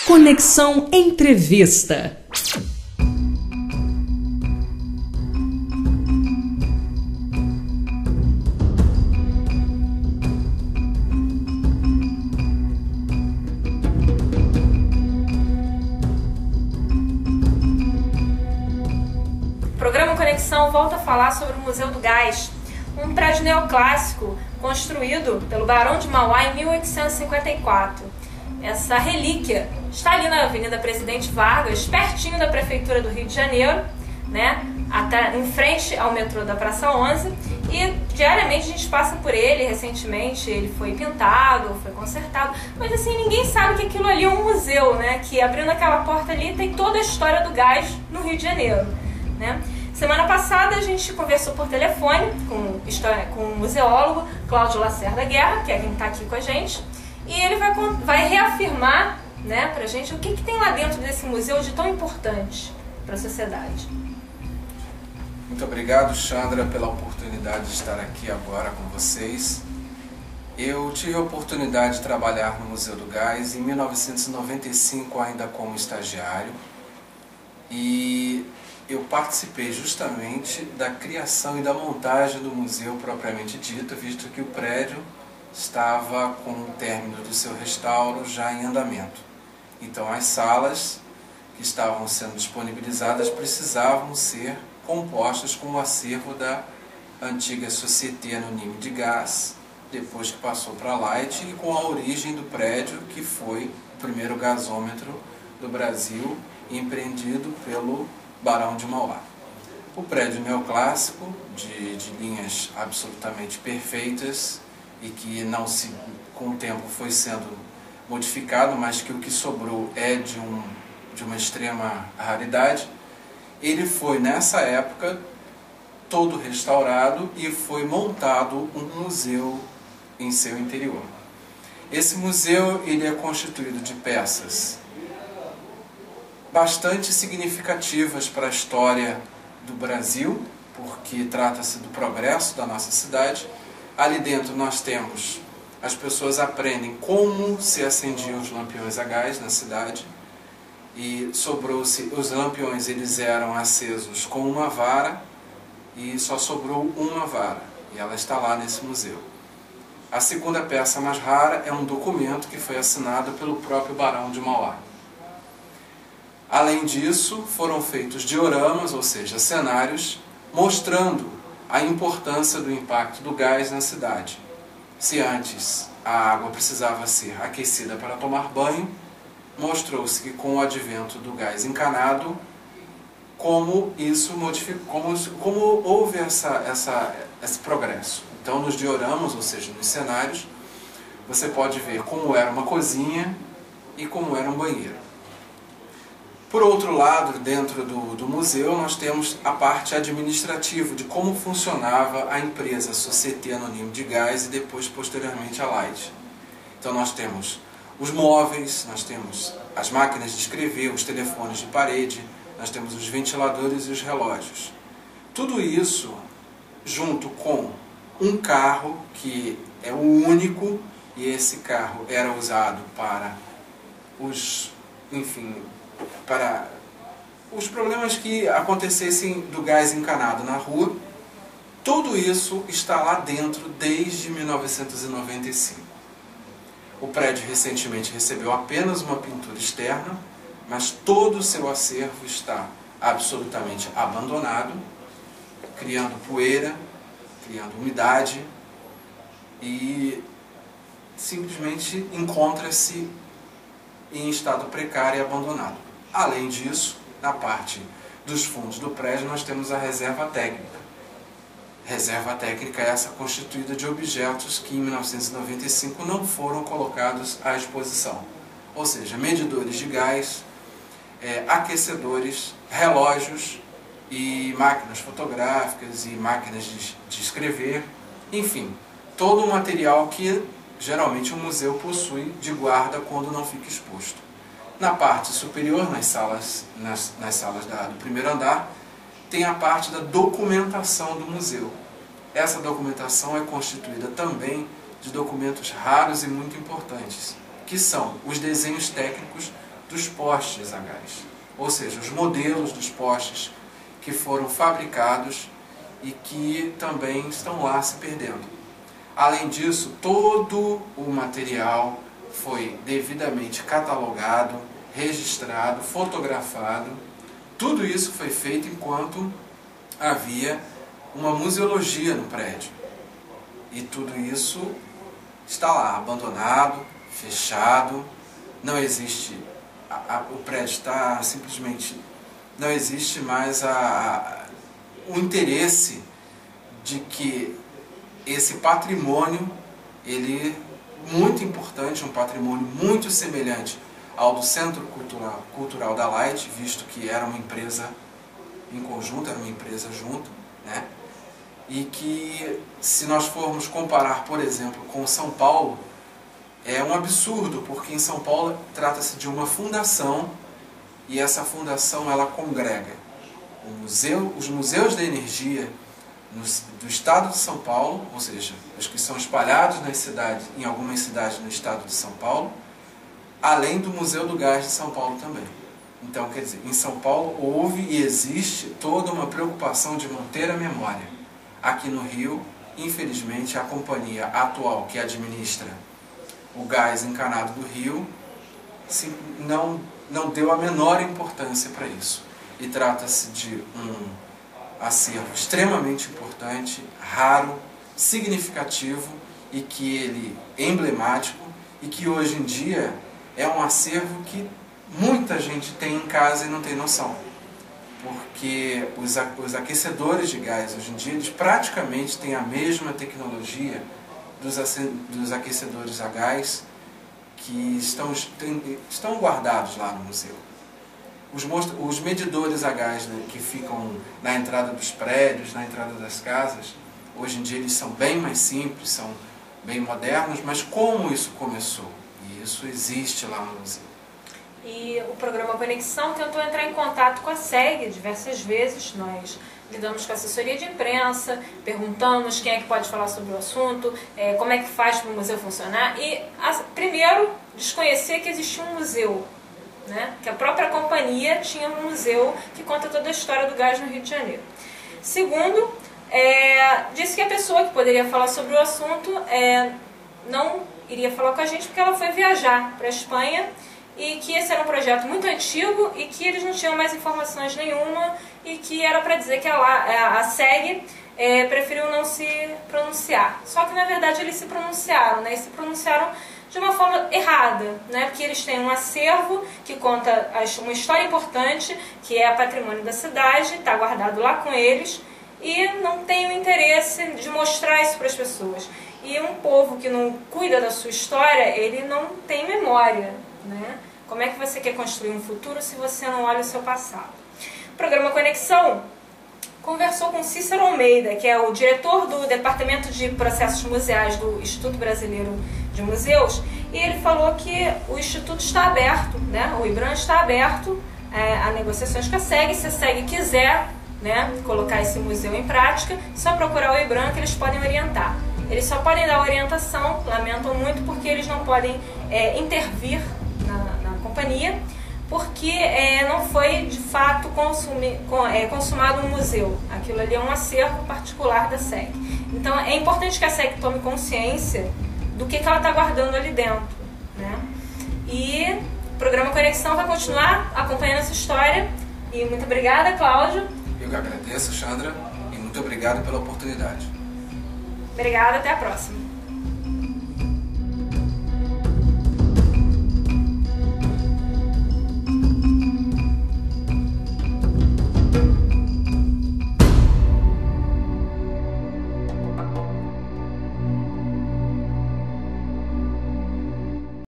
Conexão Entrevista. O programa Conexão volta a falar sobre o Museu do Gás, um prédio neoclássico construído pelo Barão de Mauá em 1854. Essa relíquia está ali na Avenida Presidente Vargas, pertinho da Prefeitura do Rio de Janeiro, né? Até em frente ao metrô da Praça 11, e diariamente a gente passa por ele. Recentemente ele foi pintado, foi consertado, mas assim, ninguém sabe que aquilo ali é um museu, né? Que abrindo aquela porta ali tem toda a história do gás no Rio de Janeiro, né? Semana passada a gente conversou por telefone com o museólogo Cláudio Lacerda Guerra, que é quem está aqui com a gente, e ele vai reafirmar, né, pra gente o que tem lá dentro desse museu de tão importante para a sociedade. Muito obrigado, Chandra, pela oportunidade de estar aqui agora com vocês. Eu tive a oportunidade de trabalhar no Museu do Gás em 1995, ainda como estagiário, e eu participei justamente da criação e da montagem do museu propriamente dito, visto que o prédio estava com o término do seu restauro já em andamento. Então as salas que estavam sendo disponibilizadas precisavam ser compostas com o acervo da antiga Société Anonyme de Gás, depois que passou para a Light, e com a origem do prédio, que foi o primeiro gasômetro do Brasil, empreendido pelo Barão de Mauá. O prédio neoclássico, de linhas absolutamente perfeitas, e que com o tempo foi sendo modificado, mas que o que sobrou é de uma extrema raridade. Ele foi, nessa época, todo restaurado e foi montado um museu em seu interior. Esse museu ele é constituído de peças bastante significativas para a história do Brasil, porque trata-se do progresso da nossa cidade. Ali dentro nós temos, as pessoas aprendem como se acendiam os lampiões a gás na cidade, e sobrou-se, os lampiões eles eram acesos com uma vara, e só sobrou uma vara, e ela está lá nesse museu. A segunda peça mais rara é um documento que foi assinado pelo próprio Barão de Mauá. Além disso, foram feitos dioramas, ou seja, cenários, mostrando a importância do impacto do gás na cidade. Se antes a água precisava ser aquecida para tomar banho, mostrou-se que com o advento do gás encanado, como isso modificou, como houve esse progresso. Então, nos dioramas, ou seja, nos cenários, você pode ver como era uma cozinha e como era um banheiro. Por outro lado, dentro do museu, nós temos a parte administrativa de como funcionava a empresa Société Anonyme de Gás e depois, posteriormente, a Light. Então nós temos os móveis, nós temos as máquinas de escrever, os telefones de parede, nós temos os ventiladores e os relógios. Tudo isso junto com um carro que é o único, e esse carro era usado para para os problemas que acontecessem do gás encanado na rua. Tudo isso está lá dentro desde 1995. O prédio recentemente recebeu apenas uma pintura externa, mas todo o seu acervo está absolutamente abandonado, criando poeira, criando umidade, e simplesmente encontra-se em estado precário e abandonado. Além disso, na parte dos fundos do prédio, nós temos a reserva técnica. Reserva técnica é essa constituída de objetos que em 1995 não foram colocados à exposição. Ou seja, medidores de gás, aquecedores, relógios e máquinas fotográficas e máquinas de escrever, enfim, todo o material que geralmente o museu possui de guarda quando não fica exposto. Na parte superior, nas salas do primeiro andar, tem a parte da documentação do museu. Essa documentação é constituída também de documentos raros e muito importantes, que são os desenhos técnicos dos postes a gás, ou seja, os modelos dos postes que foram fabricados e que também estão lá se perdendo. Além disso, todo o material foi devidamente catalogado, registrado, fotografado. Tudo isso foi feito enquanto havia uma museologia no prédio. E tudo isso está lá, abandonado, fechado, não existe, o prédio está simplesmente, não existe mais o interesse de que esse patrimônio, ele é muito importante, um patrimônio muito semelhante ao do Centro Cultural da Light, visto que era uma empresa em conjunto, era uma empresa junto, né? E que, se nós formos comparar, por exemplo, com São Paulo, é um absurdo, porque em São Paulo trata-se de uma fundação, e essa fundação ela congrega os museus da energia do estado de São Paulo, ou seja, os que são espalhados nas cidades, em algumas cidades no estado de São Paulo, além do Museu do Gás de São Paulo também. Então, quer dizer, em São Paulo houve e existe toda uma preocupação de manter a memória. Aqui no Rio, infelizmente, a companhia atual que administra o gás encanado do Rio não deu a menor importância para isso. E trata-se de um acervo extremamente importante, raro, significativo e que ele é emblemático e que hoje em dia é um acervo que muita gente tem em casa e não tem noção. Porque os aquecedores de gás hoje em dia eles praticamente têm a mesma tecnologia dos aquecedores a gás que estão guardados lá no museu. Os medidores a gás, né, que ficam na entrada dos prédios, na entrada das casas, hoje em dia eles são bem mais simples, são bem modernos, mas como isso começou? E isso existe lá no museu. E o programa Conexão tentou entrar em contato com a SEG diversas vezes. Nós lidamos com a assessoria de imprensa, perguntamos quem é que pode falar sobre o assunto, como é que faz para o museu funcionar. E, primeiro, desconhecer que existia um museu, né? Que a própria companhia tinha um museu que conta toda a história do gás no Rio de Janeiro. Segundo, disse que a pessoa que poderia falar sobre o assunto não iria falar com a gente porque ela foi viajar para a Espanha e que esse era um projeto muito antigo e que eles não tinham mais informações nenhuma e que era para dizer que a SEG preferiu não se pronunciar. Só que, na verdade, eles se pronunciaram, né? E se pronunciaram de uma forma errada, né? Porque eles têm um acervo que conta uma história importante, que é patrimônio da cidade, está guardado lá com eles, e não tem o interesse de mostrar isso para as pessoas. E um povo que não cuida da sua história, ele não tem memória, né? Como é que você quer construir um futuro se você não olha o seu passado? O programa Conexão conversou com Cícero Almeida, que é o diretor do Departamento de Processos Museais do Instituto Brasileiro de Museus, e ele falou que o Instituto está aberto, né? O IBRAM está aberto a negociações com a SEG. Se a SEG quiser, né, colocar esse museu em prática, só procurar o IBRAM que eles podem orientar. Eles só podem dar orientação, lamentam muito, porque eles não podem intervir na companhia, porque não foi de fato consumado um museu. Aquilo ali é um acervo particular da SEG. Então é importante que a SEG tome consciência do que ela está guardando ali dentro, né? E o programa Conexão vai continuar acompanhando essa história. E muito obrigada, Cláudio. Eu que agradeço, Chandra, e muito obrigado pela oportunidade. Obrigada, até a próxima.